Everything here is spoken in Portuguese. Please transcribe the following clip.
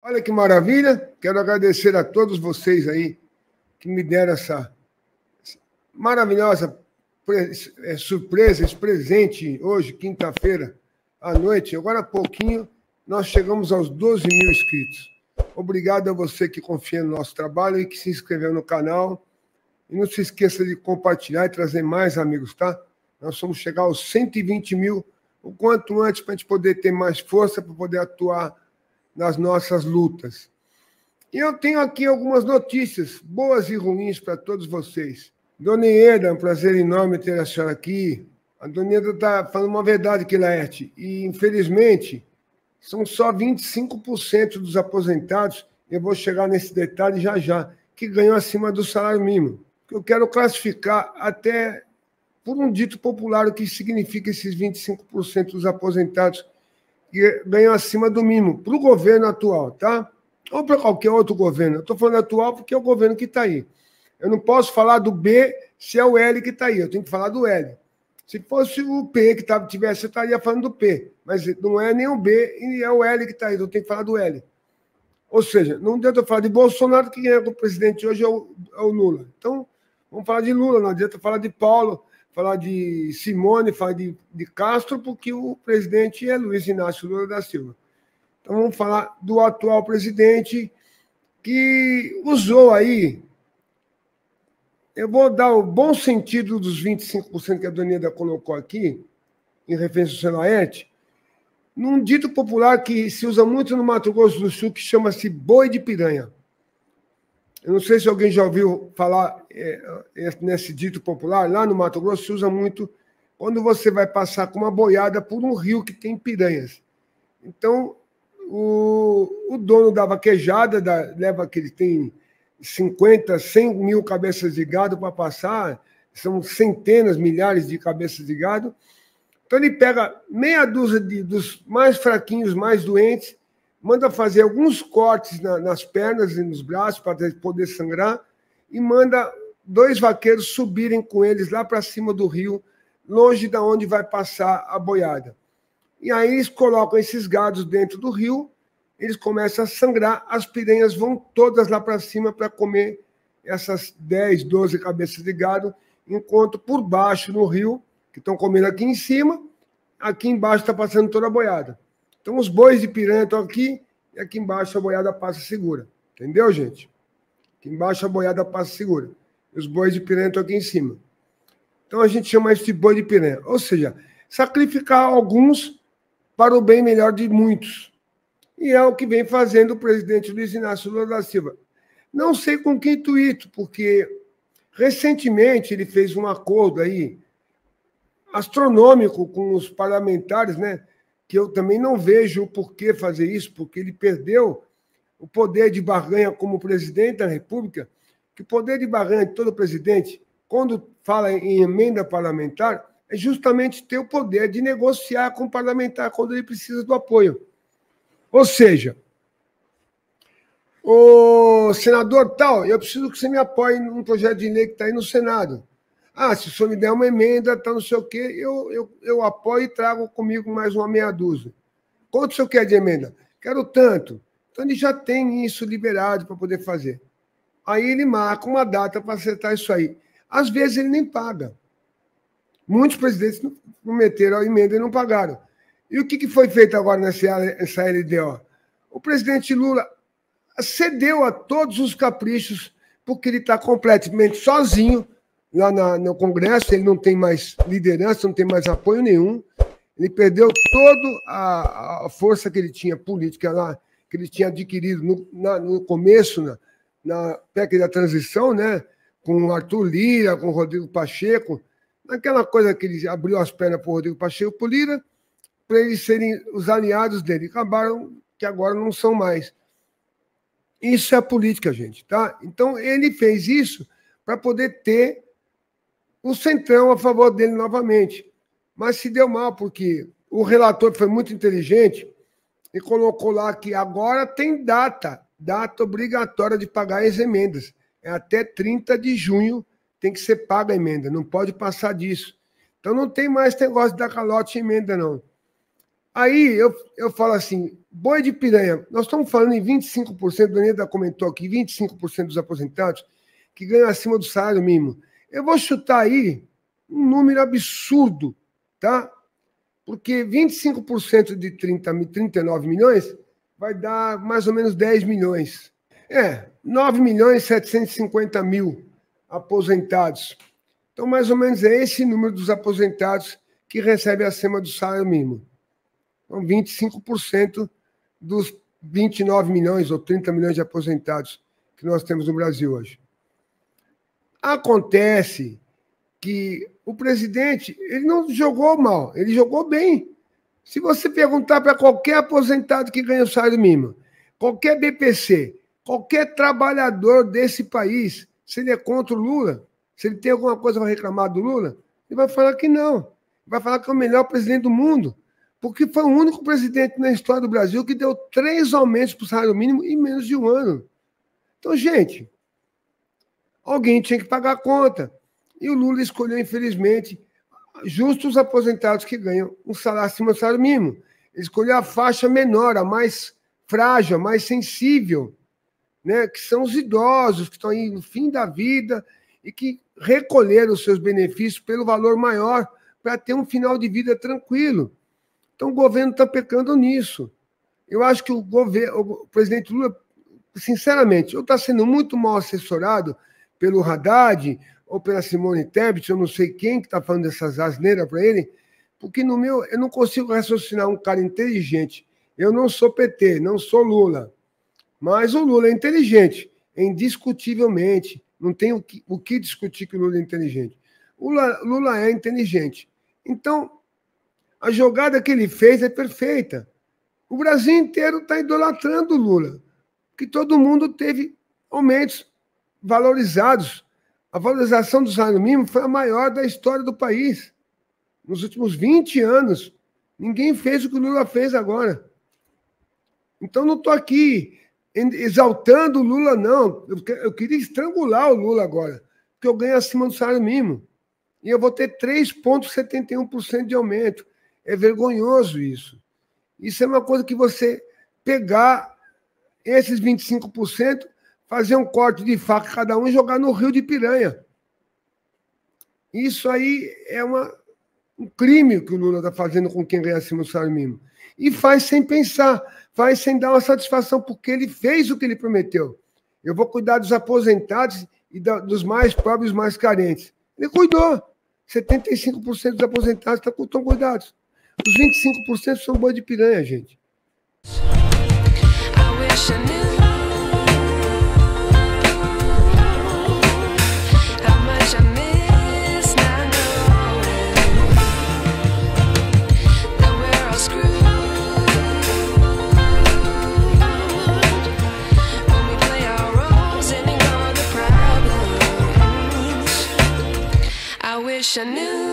Olha que maravilha, quero agradecer a todos vocês aí que me deram essa maravilhosa surpresa, esse presente hoje, quinta-feira à noite. Agora há pouquinho nós chegamos aos 12 mil inscritos. Obrigado a você que confia no nosso trabalho e que se inscreveu no canal. E não se esqueça de compartilhar e trazer mais amigos, tá? Nós vamos chegar aos 120 mil o quanto antes para a gente poder ter mais força, para poder atuar nas nossas lutas. E eu tenho aqui algumas notícias, boas e ruins para todos vocês. Dona Ieda, é um prazer enorme ter a senhora aqui. A Dona Ieda está falando uma verdade aqui, Laerte, e infelizmente são só 25% dos aposentados, eu vou chegar nesse detalhe já, que ganham acima do salário mínimo. Eu quero classificar até por um dito popular o que significa esses 25% dos aposentados que ganham acima do mínimo, para o governo atual, tá? Ou para qualquer outro governo. Eu estou falando atual porque é o governo que está aí. Eu não posso falar do B se é o L que está aí, eu tenho que falar do L. Se fosse o P que tivesse, eu estaria falando do P, mas não é nem o B e é o L que está aí, então eu tenho que falar do L. Ou seja, não adianta eu falar de Bolsonaro, que quem é o presidente hoje é o Lula. Então, vamos falar de Lula, não adianta falar de Paulo, falar de Simone, falar de Castro, porque o presidente é Luiz Inácio Lula da Silva. Então, vamos falar do atual presidente que usou aí. Eu vou dar o bom sentido dos 25% que a Dona Ieda colocou aqui, em referência ao seu Laerte, num dito popular que se usa muito no Mato Grosso do Sul, que chama-se boi de piranha. Eu não sei se alguém já ouviu falar nesse dito popular. Lá no Mato Grosso se usa muito quando você vai passar com uma boiada por um rio que tem piranhas. Então, o dono da vaquejada, leva que ele tem 50, 100 mil cabeças de gado para passar, são centenas, milhares de cabeças de gado. Então, ele pega meia dúzia dos mais fraquinhos, mais doentes, manda fazer alguns cortes nas pernas e nos braços para poder sangrar e manda 2 vaqueiros subirem com eles lá para cima do rio, longe de onde vai passar a boiada. E aí eles colocam esses gados dentro do rio, eles começam a sangrar, as piranhas vão todas lá para cima para comer essas 10, 12 cabeças de gado, enquanto por baixo no rio, que estão comendo aqui em cima, aqui embaixo está passando toda a boiada. Então, os bois de piranha estão aqui e aqui embaixo a boiada passa segura. Entendeu, gente? Aqui embaixo a boiada passa segura. E os bois de piranha estão aqui em cima. Então, a gente chama isso de boi de piranha. Ou seja, sacrificar alguns para o bem melhor de muitos. E é o que vem fazendo o presidente Luiz Inácio Lula da Silva. Não sei com que intuito, porque recentemente ele fez um acordo aí astronômico com os parlamentares, né? Que eu também não vejo o porquê fazer isso, porque ele perdeu o poder de barganha como presidente da República, que o poder de barganha de todo presidente, quando fala em emenda parlamentar, é justamente ter o poder de negociar com o parlamentar quando ele precisa do apoio. Ou seja, o senador tal, eu preciso que você me apoie num projeto de lei que está aí no Senado. Ah, se o senhor me der uma emenda, tá não sei o quê, eu apoio e trago comigo mais uma meia dúzia. Quanto o senhor quer de emenda? Quero tanto. Então, ele já tem isso liberado para poder fazer. Aí ele marca uma data para acertar isso aí. Às vezes ele nem paga. Muitos presidentes não meteram a emenda e não pagaram. E o que foi feito agora nessa LDO? O presidente Lula cedeu a todos os caprichos, porque ele está completamente sozinho lá no Congresso, ele não tem mais liderança, não tem mais apoio nenhum. Ele perdeu toda a força que ele tinha política lá, que ele tinha adquirido no começo, na PEC da transição, né? Com o Arthur Lira, com o Rodrigo Pacheco, naquela coisa que ele abriu as pernas para o Rodrigo Pacheco e para o Lira, para eles serem os aliados dele. Acabaram que agora não são mais. Isso é a política, gente, tá? Então, ele fez isso para poder ter o Centrão a favor dele novamente. Mas se deu mal, porque o relator foi muito inteligente e colocou lá que agora tem data obrigatória de pagar as emendas. É até 30 de junho tem que ser paga a emenda, não pode passar disso. Então não tem mais negócio de dar calote em emenda, não. Aí eu falo assim, boi de piranha, nós estamos falando em 25%, o Daneta comentou aqui, 25% dos aposentados que ganham acima do salário mínimo. Eu vou chutar aí um número absurdo, tá? Porque 25% de 39 milhões vai dar mais ou menos 10 milhões. 9 milhões e 750 mil aposentados. Então, mais ou menos é esse número dos aposentados que recebem acima do salário mínimo. Então, 25% dos 29 milhões ou 30 milhões de aposentados que nós temos no Brasil hoje. Acontece que o presidente, ele não jogou mal, ele jogou bem. Se você perguntar para qualquer aposentado que ganha o salário mínimo, qualquer BPC, qualquer trabalhador desse país, se ele é contra o Lula, se ele tem alguma coisa para reclamar do Lula, ele vai falar que não. Vai falar que é o melhor presidente do mundo, porque foi o único presidente na história do Brasil que deu 3 aumentos para o salário mínimo em menos de um ano. Então, gente, alguém tinha que pagar a conta. E o Lula escolheu, infelizmente, justo os aposentados que ganham um salário acima do salário mínimo. Ele escolheu a faixa menor, a mais frágil, a mais sensível, né? Que são os idosos, que estão aí no fim da vida e que recolheram os seus benefícios pelo valor maior para ter um final de vida tranquilo. Então, o governo está pecando nisso. Eu acho que o presidente Lula, sinceramente, ou está sendo muito mal assessorado pelo Haddad ou pela Simone Tebet, eu não sei quem que está falando dessas asneiras para ele, porque eu não consigo raciocinar um cara inteligente. Eu não sou PT, não sou Lula, mas o Lula é inteligente, indiscutivelmente. Não tem o que discutir que o Lula é inteligente. O Lula é inteligente. Então, a jogada que ele fez é perfeita. O Brasil inteiro está idolatrando o Lula, porque todo mundo teve aumentos valorizados. A valorização do salário mínimo foi a maior da história do país. Nos últimos 20 anos, ninguém fez o que o Lula fez agora. Então, não estou aqui exaltando o Lula, não. Eu queria estrangular o Lula agora, porque eu ganho acima do salário mínimo. E eu vou ter 3,71% de aumento. É vergonhoso isso. Isso é uma coisa que você pegar esses 25%, fazer um corte de faca cada um e jogar no rio de piranha. Isso aí é um crime que o Lula está fazendo com quem ganha acima do salário mínimo. E faz sem pensar, faz sem dar uma satisfação, porque ele fez o que ele prometeu. Eu vou cuidar dos aposentados e dos mais pobres, mais carentes. Ele cuidou. 75% dos aposentados estão cuidados. Os 25% são boi de piranha, gente. I wish I knew.